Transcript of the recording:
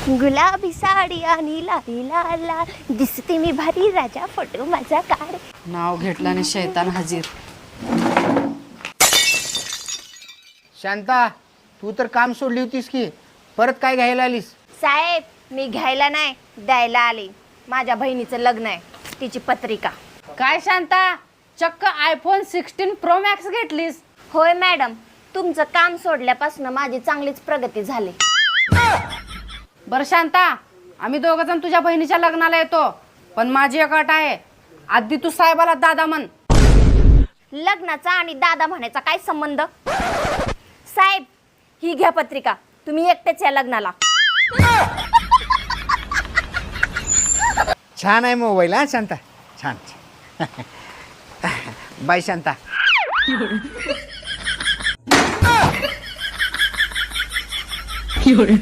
गुलाबी साडी आणि लाली लाल दिसते मी भारी राजा फोटो माझा काढ. नाव घेतलं आणि शैतान हजीर. शांता, तू तर काम सोडली होतीस की परत काय घ्यायला आलीस? साहेब, मी घ्यायला नाही द्यायला आले. माझ्या बहिणीचं लग्न आहे, तिची पत्रिका. काय शांता, चक्क आयफोन 16 प्रो मॅक्स घेतलीस? होय मॅडम, तुमचं काम सोडल्यापासून माझी चांगलीच प्रगती झाली. बरं शांता, आम्ही दोघ जण तुझ्या बहिणीच्या लग्नाला येतो, पण माझी एक अट आहे. आधी तू साहेबाला दादा म्हण. लग्नाचा आणि दादा म्हणायचा काय संबंध? साहेब, ही घ्या पत्रिका, तुम्ही एकटेच या लग्नाला. छान आहे मोबाईल हा शांता, छान. बाय शांता. एवढं